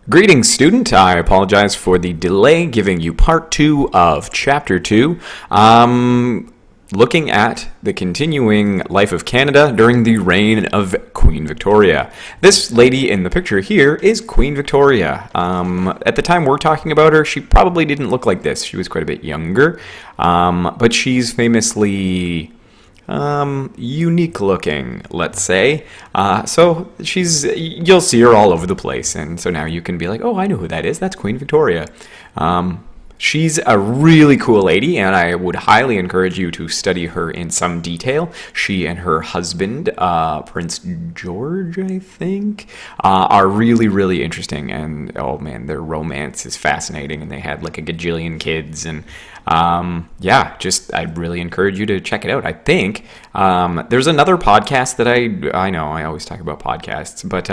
Greetings, student. I apologize for the delay giving you part 2 of chapter 2. Looking at the continuing life of Canada during the reign of Queen Victoria. This lady in the picture here is Queen Victoria. At the time we're talking about her, she probably didn't look like this. She was quite a bit younger, but she's famously unique looking, let's say. So you'll see her all over the place, and so now you can be like, oh, I know who that is. That's Queen Victoria. She's a really cool lady, and I would highly encourage you to study her in some detail. She and her husband, Prince George, I think, are really, really interesting. And, oh man, their romance is fascinating, and they had like a gajillion kids. And I'd really encourage you to check it out. I think there's another podcast that I know I always talk about podcasts, but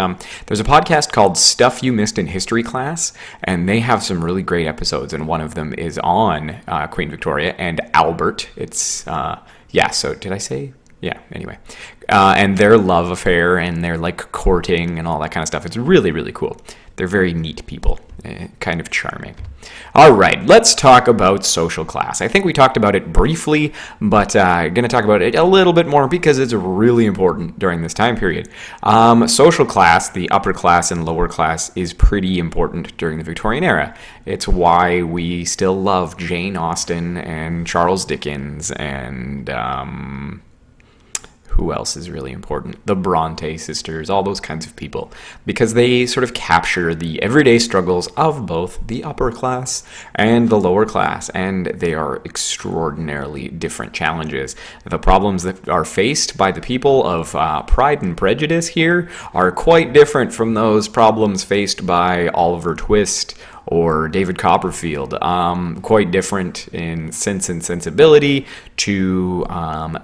there's a podcast called Stuff You Missed in History Class, and they have some really great episodes, and one of them is on Queen Victoria and Albert. So did I say? Yeah, anyway. And their love affair and their like courting and all that kind of stuff. It's really, really cool. They're very neat people, kind of charming. All right, let's talk about social class. I think we talked about it briefly, but I'm going to talk about it a little bit more because it's really important during this time period. Social class, the upper class and lower class, is pretty important during the Victorian era. It's why we still love Jane Austen and Charles Dickens and who else is really important? The Bronte sisters, all those kinds of people, because they sort of capture the everyday struggles of both the upper class and the lower class, and they are extraordinarily different challenges. The problems that are faced by the people of Pride and Prejudice here are quite different from those problems faced by Oliver Twist or David Copperfield, quite different in Sense and Sensibility to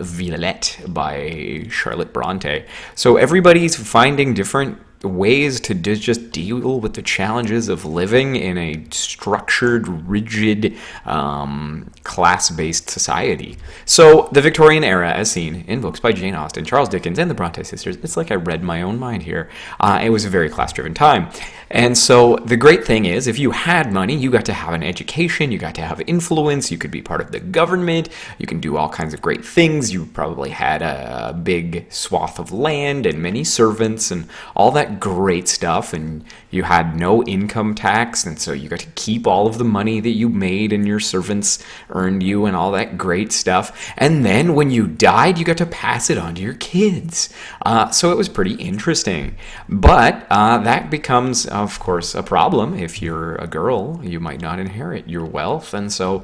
Villette by Charlotte Bronte. So everybody's finding different ways to just deal with the challenges of living in a structured, rigid, class-based society. So the Victorian era, as seen in books by Jane Austen, Charles Dickens, and the Bronte sisters, it's like I read my own mind here. It was a very class-driven time. And so the great thing is, if you had money, you got to have an education, you got to have influence, you could be part of the government, you can do all kinds of great things. You probably had a big swath of land and many servants and all that great stuff, and you had no income tax, and so you got to keep all of the money that you made and your servants earned you and all that great stuff. And then when you died, you got to pass it on to your kids. So it was pretty interesting. But that becomes, of course, a problem. If you're a girl, you might not inherit your wealth, and so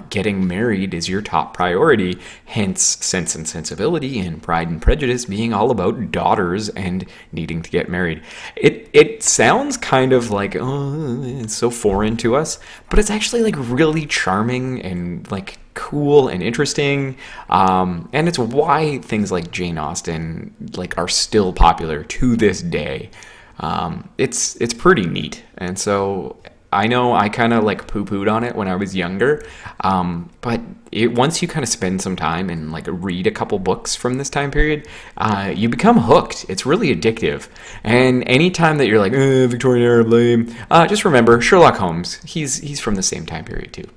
getting married is your top priority, hence Sense and Sensibility and Pride and Prejudice being all about daughters and needing to get married. It sounds kind of like, oh, it's so foreign to us, but it's actually like really charming and like cool and interesting, and it's why things like Jane Austen like are still popular to this day. It's pretty neat, and so I know I kind of like poo-pooed on it when I was younger, but once you kind of spend some time and like read a couple books from this time period, you become hooked. It's really addictive. And anytime that you're like, Victorian era lame, just remember Sherlock Holmes. He's from the same time period too.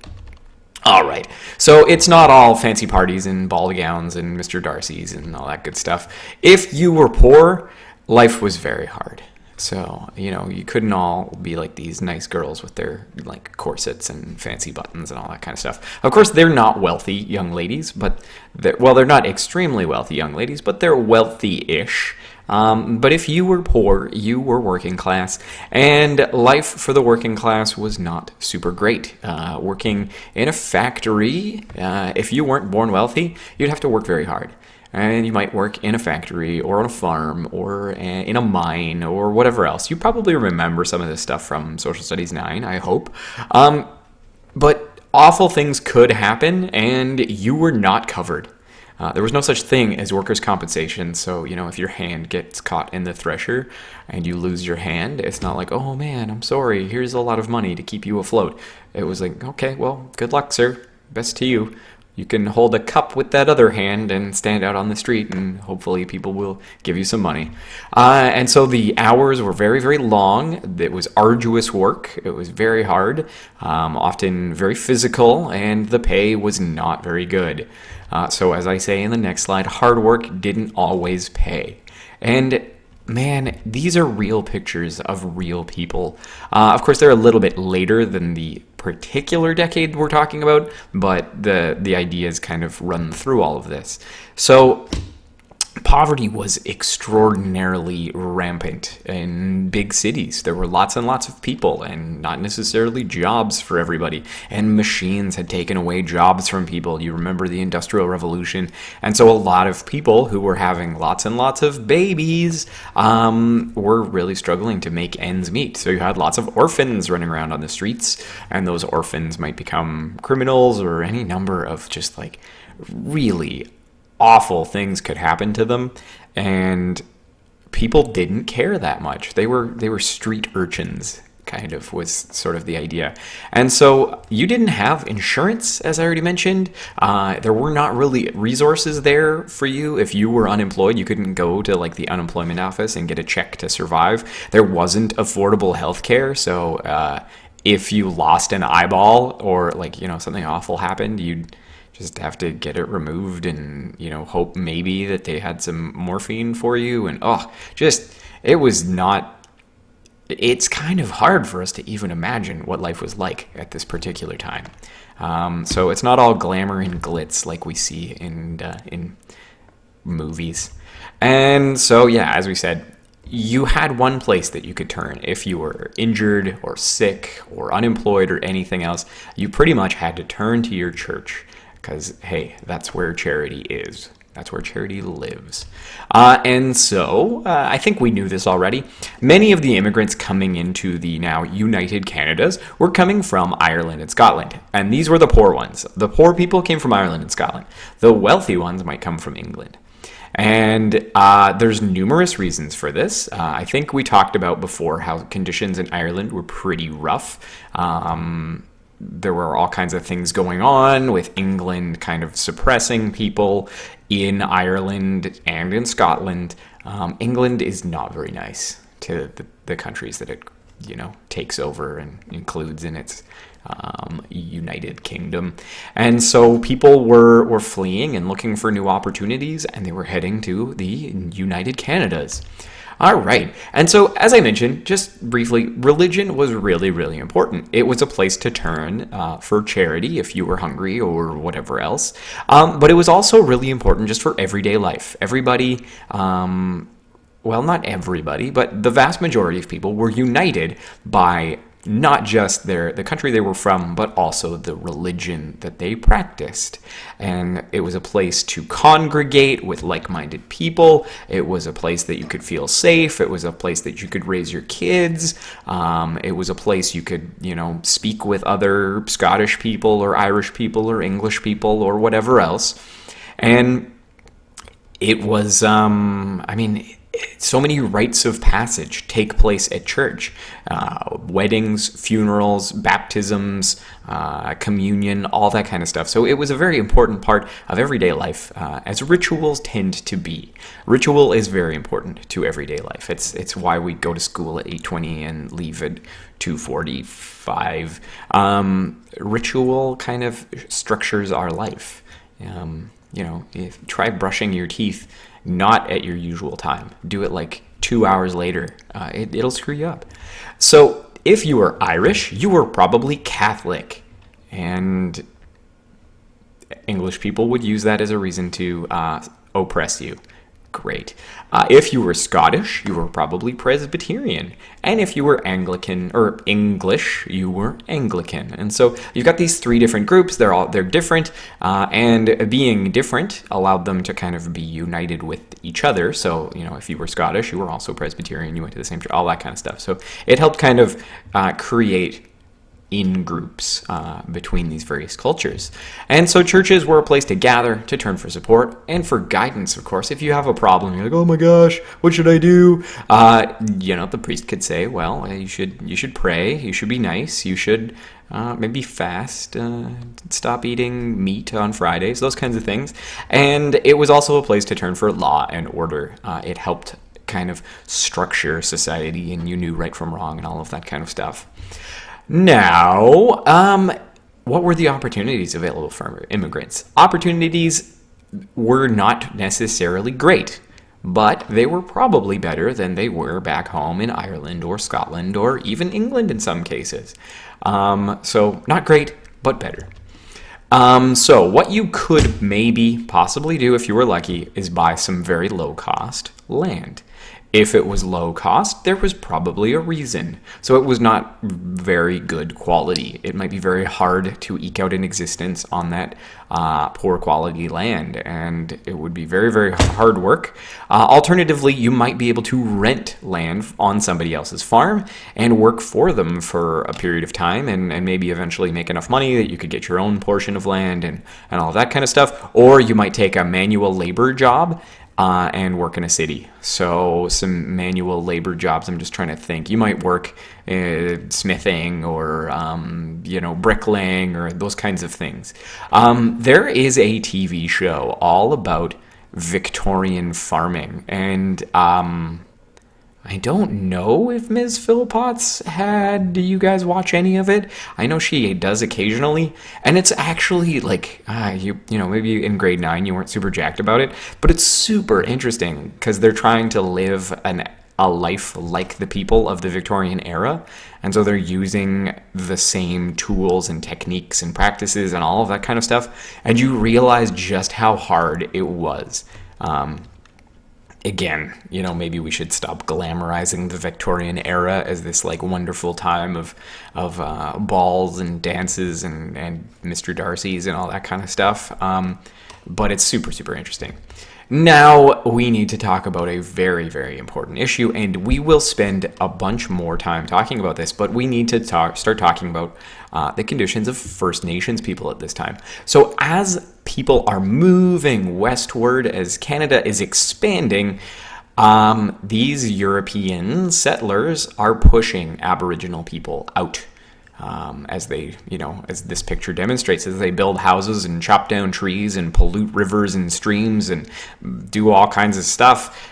All right, so it's not all fancy parties and ball gowns and Mr. Darcy's and all that good stuff. If you were poor, life was very hard. So, you couldn't all be like these nice girls with their like corsets and fancy buttons and all that kind of stuff. Of course, they're not wealthy young ladies, but they're not extremely wealthy young ladies, but they're wealthy-ish. But if you were poor, you were working class, and life for the working class was not super great. Working in a factory, if you weren't born wealthy, you'd have to work very hard. And you might work in a factory or on a farm or in a mine or whatever else. You probably remember some of this stuff from Social Studies 9, I hope. But awful things could happen, and you were not covered. There was no such thing as workers' compensation, so, if your hand gets caught in the thresher and you lose your hand, it's not like, oh man, I'm sorry, here's a lot of money to keep you afloat. It was like, okay, well, good luck, sir. Best to you. You can hold a cup with that other hand and stand out on the street, and hopefully people will give you some money. And so the hours were very, very long. It was arduous work. It was very hard, often very physical, and the pay was not very good. So as I say in the next slide, hard work didn't always pay. And man, these are real pictures of real people. Of course, they're a little bit later than the particular decade we're talking about, but the ideas kind of run through all of this. So poverty was extraordinarily rampant in big cities. There were lots and lots of people and not necessarily jobs for everybody. And machines had taken away jobs from people. You remember the Industrial Revolution. And so a lot of people who were having lots and lots of babies were really struggling to make ends meet. So you had lots of orphans running around on the streets, and those orphans might become criminals, or any number of just like really awful things could happen to them, and people didn't care that much. They were street urchins, kind of was sort of the idea. And so you didn't have insurance, as I already mentioned. There were not really resources there for you. If you were unemployed, you couldn't go to like the unemployment office and get a check to survive. There wasn't affordable health care, so if you lost an eyeball or like, you know, something awful happened, you'd just have to get it removed and, you know, hope maybe that they had some morphine for you. And it's kind of hard for us to even imagine what life was like at this particular time. So it's not all glamour and glitz like we see in movies. And so, yeah, as we said, you had one place that you could turn if you were injured or sick or unemployed or anything else. You pretty much had to turn to your church. Because, hey, that's where charity is. That's where charity lives. And so, I think we knew this already. Many of the immigrants coming into the now United Canadas were coming from Ireland and Scotland. And these were the poor ones. The poor people came from Ireland and Scotland. The wealthy ones might come from England. And there's numerous reasons for this. I think we talked about before how conditions in Ireland were pretty rough. There were all kinds of things going on with England kind of suppressing people in Ireland and in Scotland. England is not very nice to the countries that it, you know, takes over and includes in its United Kingdom. And so people were fleeing and looking for new opportunities, and they were heading to the United Canadas. All right. And so, as I mentioned, just briefly, religion was really, really important. It was a place to turn for charity if you were hungry or whatever else. But it was also really important just for everyday life. Everybody, well, not everybody, but the vast majority of people were united by not just the country they were from, but also the religion that they practiced. And it was a place to congregate with like-minded people. It was a place that you could feel safe. It was a place that you could raise your kids. It was a place you could, you know, speak with other Scottish people or Irish people or English people or whatever else. And it was, so many rites of passage take place at church. Weddings, funerals, baptisms, communion, all that kind of stuff. So it was a very important part of everyday life, as rituals tend to be. Ritual is very important to everyday life. It's why we go to school at 8:20 and leave at 2:45. Ritual kind of structures our life. Try brushing your teeth not at your usual time. Do it like 2 hours later. It'll screw you up. So if you were Irish, you were probably Catholic. And English people would use that as a reason to oppress you. Great. If you were Scottish, you were probably Presbyterian. And if you were Anglican or English, you were Anglican. And so you've got these three different groups. They're different, and being different allowed them to kind of be united with each other. So, you know, if you were Scottish, you were also Presbyterian, you went to the same church, all that kind of stuff. So it helped kind of create in groups between these various cultures. And so churches were a place to gather, to turn for support, and for guidance, of course. If you have a problem, you're like, oh my gosh, what should I do? The priest could say, well, you should pray, you should be nice, you should maybe fast, stop eating meat on Fridays, those kinds of things. And it was also a place to turn for law and order. It helped kind of structure society, and you knew right from wrong and all of that kind of stuff. Now, what were the opportunities available for immigrants? Opportunities were not necessarily great, but they were probably better than they were back home in Ireland or Scotland or even England in some cases. So not great, but better. So what you could maybe possibly do if you were lucky is buy some very low-cost land. If it was low cost, there was probably a reason. So it was not very good quality. It might be very hard to eke out an existence on that poor quality land, and it would be very, very hard work. Alternatively, you might be able to rent land on somebody else's farm and work for them for a period of time, and maybe eventually make enough money that you could get your own portion of land and all of that kind of stuff. Or you might take a manual labor job and work in a city. So some manual labor jobs, I'm just trying to think. You might work smithing or, bricklaying or those kinds of things. There is a TV show all about Victorian farming. And I don't know if Ms. Philpotts had. Do you guys watch any of it? I know she does occasionally, and it's actually like maybe in grade 9 you weren't super jacked about it, but it's super interesting because they're trying to live a life like the people of the Victorian era, and so they're using the same tools and techniques and practices and all of that kind of stuff, and you realize just how hard it was. Again, maybe we should stop glamorizing the Victorian era as this like wonderful time of balls and dances and Mr. Darcy's and all that kind of stuff. But it's super, super interesting. Now we need to talk about a very, very important issue, and we will spend a bunch more time talking about this, but we need to start talking about the conditions of First Nations people at this time. So as people are moving westward, as Canada is expanding, these European settlers are pushing Aboriginal people out. As they, as this picture demonstrates, as they build houses and chop down trees and pollute rivers and streams and do all kinds of stuff,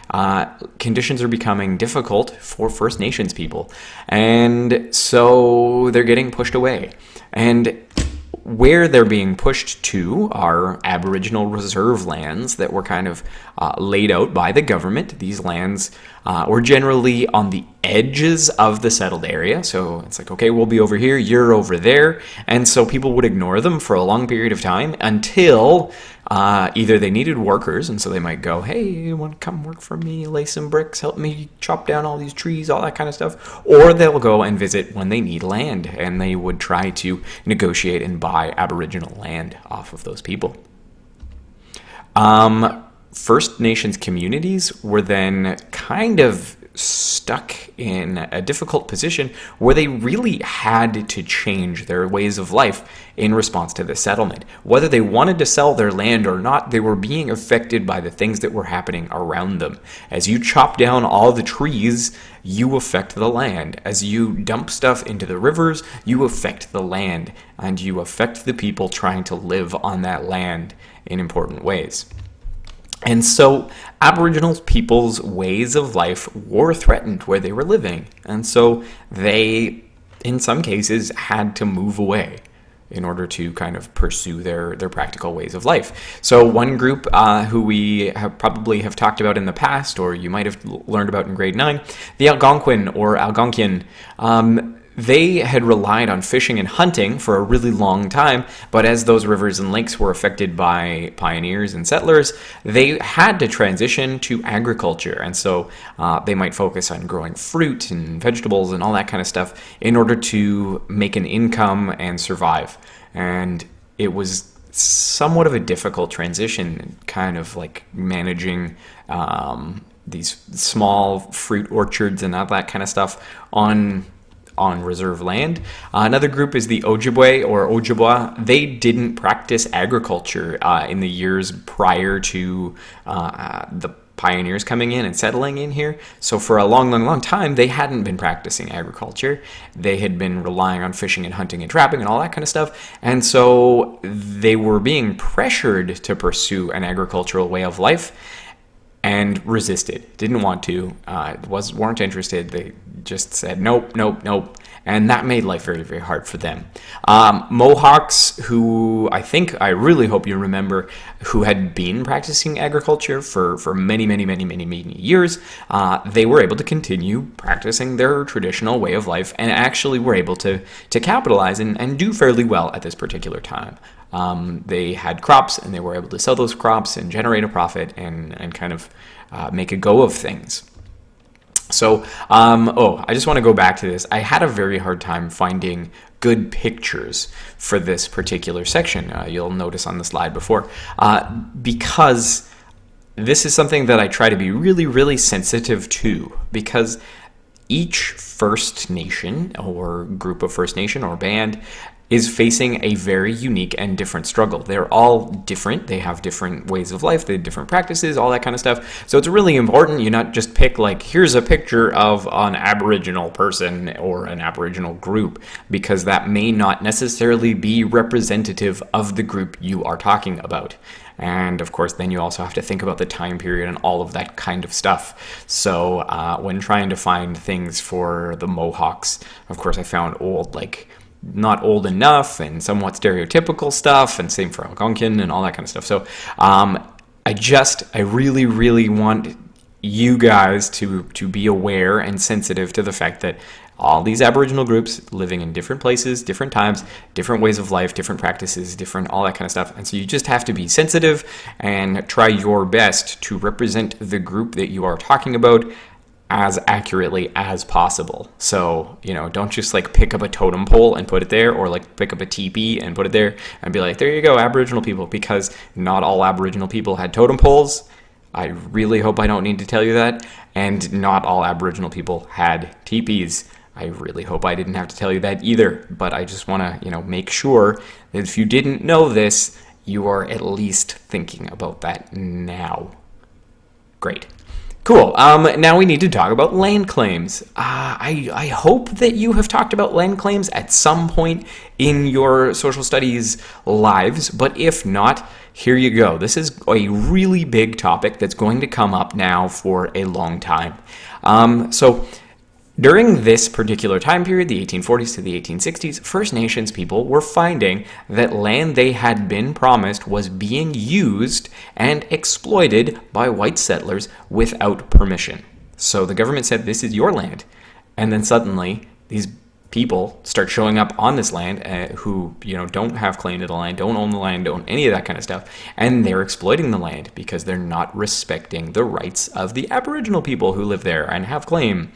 conditions are becoming difficult for First Nations people. And so they're getting pushed away. And where they're being pushed to are Aboriginal reserve lands that were kind of laid out by the government. These lands were generally on the edges of the settled area. So it's like, okay, we'll be over here, you're over there. And so people would ignore them for a long period of time until either they needed workers, and so they might go, hey, you want to come work for me, lay some bricks, help me chop down all these trees, all that kind of stuff. Or they'll go and visit when they need land, and they would try to negotiate and buy Aboriginal land off of those people. First Nations communities were then kind of stuck in a difficult position where they really had to change their ways of life in response to the settlement. Whether they wanted to sell their land or not, they were being affected by the things that were happening around them. As you chop down all the trees, you affect the land. As you dump stuff into the rivers, you affect the land, and you affect the people trying to live on that land in important ways. And so Aboriginal people's ways of life were threatened where they were living. And so they, in some cases, had to move away in order to kind of pursue their practical ways of life. So one group who we probably have talked about in the past, or you might have learned about in grade 9, the Algonquin or Algonquian, they had relied on fishing and hunting for a really long time, but as those rivers and lakes were affected by pioneers and settlers, they had to transition to agriculture. And so they might focus on growing fruit and vegetables and all that kind of stuff in order to make an income and survive. And it was somewhat of a difficult transition, kind of like managing these small fruit orchards and all that kind of stuff on on reserve land. Another group is the Ojibwe or Ojibwa. They didn't practice agriculture in the years prior to the pioneers coming in and settling in here. So for a long time, they hadn't been practicing agriculture. They had been relying on fishing and hunting and trapping and all that kind of stuff. And so they were being pressured to pursue an agricultural way of life and resisted, didn't want to, weren't interested. They just said, nope, nope, nope. And that made life very, very hard for them. Mohawks, who I really hope you remember, who had been practicing agriculture for many years, they were able to continue practicing their traditional way of life and actually were able to capitalize and do fairly well at this particular time. They had crops and they were able to sell those crops and generate a profit and kind of make a go of things. So, I just want to go back to this. I had a very hard time finding good pictures for this particular section. You'll notice on the slide before, because this is something that I try to be really, really sensitive to, because each First Nation or group of First Nation or band is facing a very unique and different struggle. They're all different. They have different ways of life. They have different practices, all that kind of stuff. So it's really important you not just pick like, here's a picture of an Aboriginal person or an Aboriginal group, because that may not necessarily be representative of the group you are talking about. And of course, then you also have to think about the time period and all of that kind of stuff. So when trying to find things for the Mohawks, of course, I found old, like, not old enough and somewhat stereotypical stuff, and same for Algonquin and all that kind of stuff. So I really, really want you guys to be aware and sensitive to the fact that all these Aboriginal groups living in different places, different times, different ways of life, different practices, different all that kind of stuff. And so you just have to be sensitive and try your best to represent the group that you are talking about as accurately as possible. So, don't just like pick up a totem pole and put it there, or like pick up a teepee and put it there and be like, there you go, Aboriginal people, because not all Aboriginal people had totem poles. I really hope I don't need to tell you that. And not all Aboriginal people had teepees. I really hope I didn't have to tell you that either. But I just want to, make sure that if you didn't know this, you are at least thinking about that now. Great. Cool. Now we need to talk about land claims. I hope that you have talked about land claims at some point in your social studies lives, but if not, here you go. This is a really big topic that's going to come up now for a long time. So during this particular time period, the 1840s to the 1860s, First Nations people were finding that land they had been promised was being used and exploited by white settlers without permission. So the government said, this is your land. And then suddenly, these people start showing up on this land who, don't have claim to the land, don't own the land, don't any of that kind of stuff. And they're exploiting the land because they're not respecting the rights of the Aboriginal people who live there and have claim.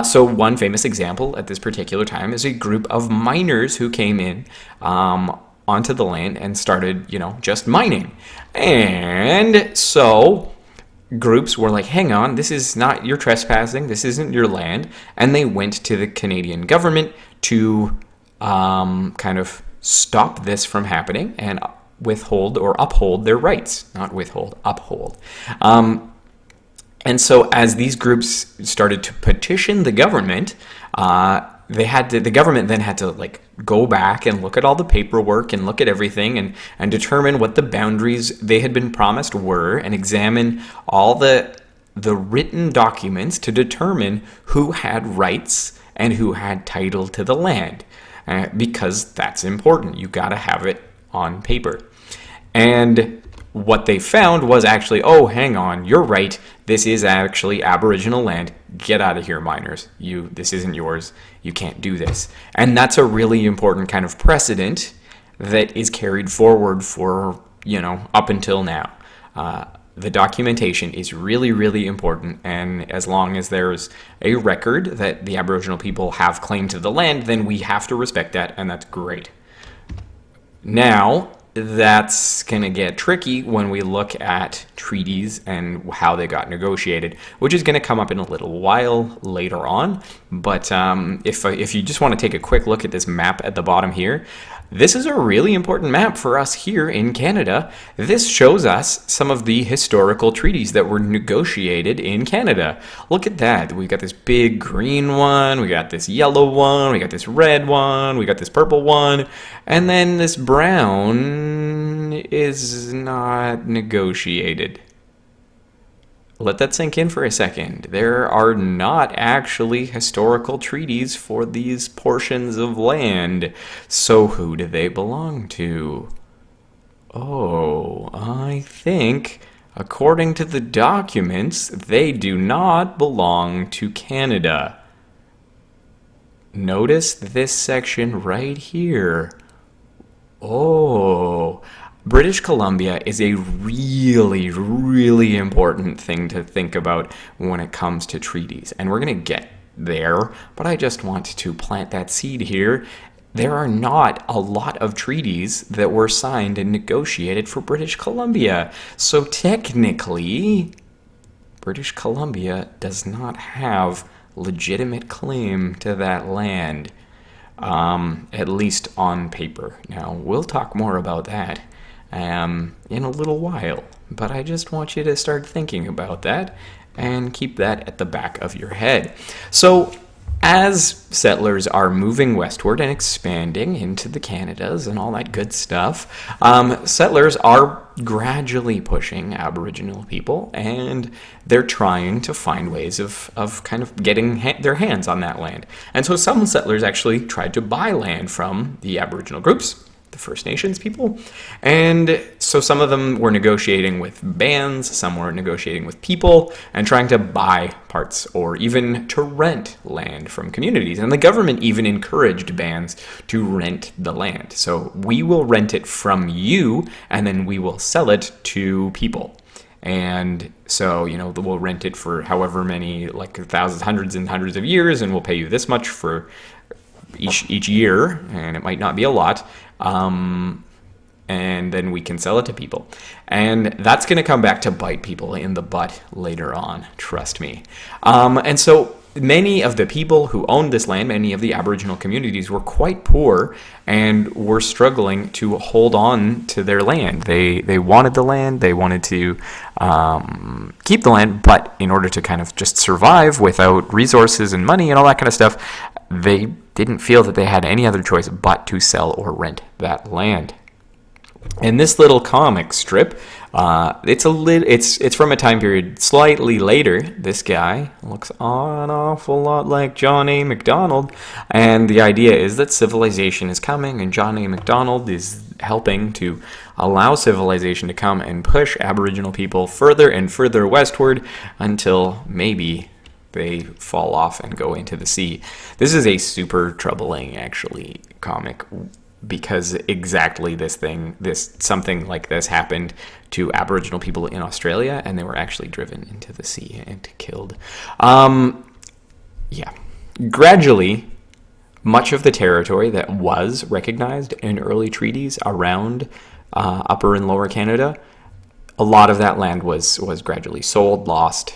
So one famous example at this particular time is a group of miners who came in onto the land and started, just mining. And so groups were like, hang on, this is not, you're trespassing, this isn't your land. And they went to the Canadian government to kind of stop this from happening and withhold or uphold their rights. Not withhold, uphold. And so as these groups started to petition the government, the government then had to like go back and look at all the paperwork and look at everything and determine what the boundaries they had been promised were, and examine all the written documents to determine who had rights and who had title to the land, because that's important. You got to have it on paper. And what they found was actually, oh, hang on, you're right. This is actually Aboriginal land. Get out of here, miners. This isn't yours. You can't do this. And that's a really important kind of precedent that is carried forward for, up until now. The documentation is really, really important. And as long as there's a record that the Aboriginal people have claim to the land, then we have to respect that, and that's great. Now, that's going to get tricky when we look at treaties and how they got negotiated, which is going to come up in a little while later on. But if you just want to take a quick look at this map at the bottom here, this is a really important map for us here in Canada. This shows us some of the historical treaties that were negotiated in Canada. Look at that. We got this big green one, we got this yellow one, we got this red one, we got this purple one, and then this brown is not negotiated. Let that sink in for a second. There are not actually historical treaties for these portions of land. So who do they belong to? Oh, I think, according to the documents, they do not belong to Canada. Notice this section right here. Oh, British Columbia is a really, really important thing to think about when it comes to treaties. And we're going to get there, but I just want to plant that seed here. There are not a lot of treaties that were signed and negotiated for British Columbia. So technically, British Columbia does not have legitimate claim to that land, at least on paper. Now, we'll talk more about that in a little while, but I just want you to start thinking about that and keep that at the back of your head. So as settlers are moving westward and expanding into the Canadas and all that good stuff, settlers are gradually pushing Aboriginal people, and they're trying to find ways of kind of getting their hands on that land. And so some settlers actually tried to buy land from the Aboriginal groups, the First Nations people. And so some of them were negotiating with bands, some were negotiating with people and trying to buy parts or even to rent land from communities. And the government even encouraged bands to rent the land. So we will rent it from you and then we will sell it to people. And so, we'll rent it for however many, like thousands, hundreds and hundreds of years, and we'll pay you this much for each year, and it might not be a lot. And then we can sell it to people. And that's going to come back to bite people in the butt later on, trust me. And so many of the people who owned this land, many of the Aboriginal communities were quite poor and were struggling to hold on to their land. They wanted the land, they wanted to keep the land, but in order to kind of just survive without resources and money and all that kind of stuff, they didn't feel that they had any other choice but to sell or rent that land. And this little comic strip, it's from a time period slightly later. This guy looks an awful lot like John A. Macdonald, and the idea is that civilization is coming, and John A. Macdonald is helping to allow civilization to come and push Aboriginal people further and further westward until maybe they fall off and go into the sea. This is a super troubling, actually, comic, because exactly something like this happened to Aboriginal people in Australia, and they were actually driven into the sea and killed. Gradually, much of the territory that was recognized in early treaties around Upper and Lower Canada, a lot of that land was gradually sold, lost,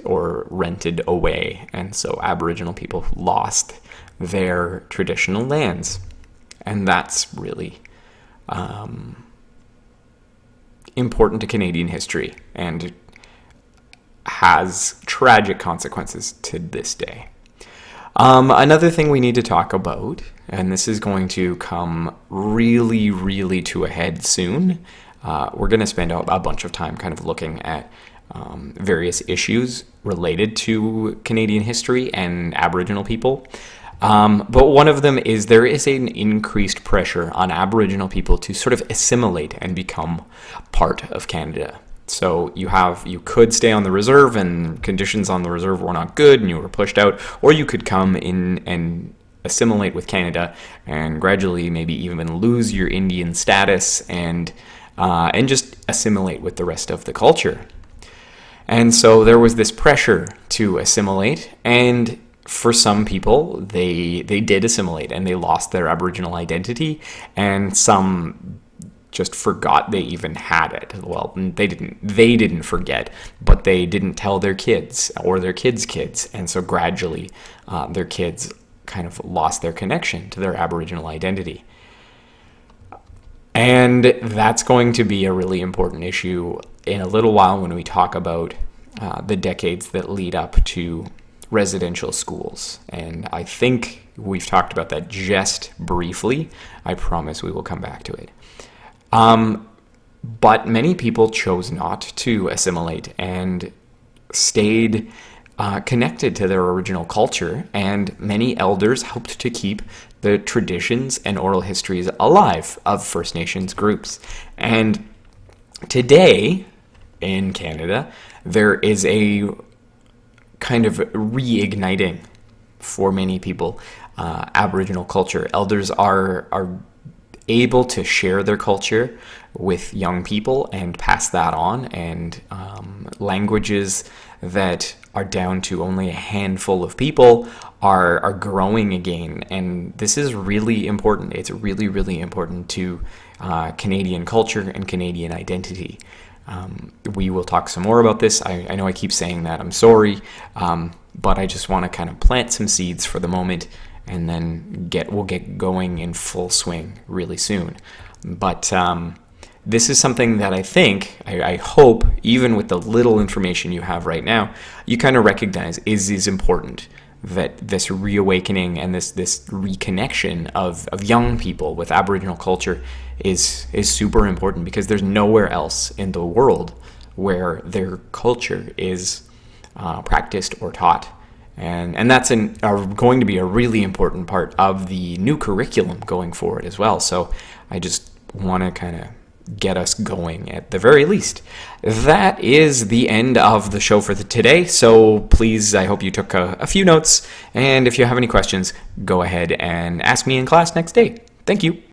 or rented away, and so Aboriginal people lost their traditional lands. And that's really important to Canadian history and has tragic consequences to this day. Another thing we need to talk about, and this is going to come really, really to a head soon. We're going to spend a bunch of time kind of looking at various issues related to Canadian history and Aboriginal people. But one of them is there is an increased pressure on Aboriginal people to sort of assimilate and become part of Canada. So you could stay on the reserve and conditions on the reserve were not good and you were pushed out, or you could come in and assimilate with Canada and gradually maybe even lose your Indian status and just assimilate with the rest of the culture. And so there was this pressure to assimilate, and for some people, they did assimilate and they lost their Aboriginal identity, and some just forgot they even had it. Well, they didn't forget, but they didn't tell their kids or their kids' kids, and so gradually their kids kind of lost their connection to their Aboriginal identity. And that's going to be a really important issue in a little while when we talk about the decades that lead up to residential schools. And I think we've talked about that just briefly. I promise we will come back to it. But many people chose not to assimilate and stayed connected to their original culture, and many elders helped to keep the traditions and oral histories alive of First Nations groups. And today in Canada, there is a kind of reigniting for many people Aboriginal culture. Elders are able to share their culture with young people and pass that on, and languages that are down to only a handful of people are growing again. And this is really important. It's really, really important to Canadian culture and Canadian identity. We will talk some more about this. I know I keep saying that. I'm sorry. But I just want to kind of plant some seeds for the moment, and then we'll get going in full swing really soon. But this is something that I hope, even with the little information you have right now, you kind of recognize is important. That this reawakening and this reconnection of young people with Aboriginal culture is super important, because there's nowhere else in the world where their culture is practiced or taught. And that's going to be a really important part of the new curriculum going forward as well. So I just want to kind of get us going at the very least. That is the end of the show for today. So please, I hope you took a few notes. And if you have any questions, go ahead and ask me in class next day. Thank you.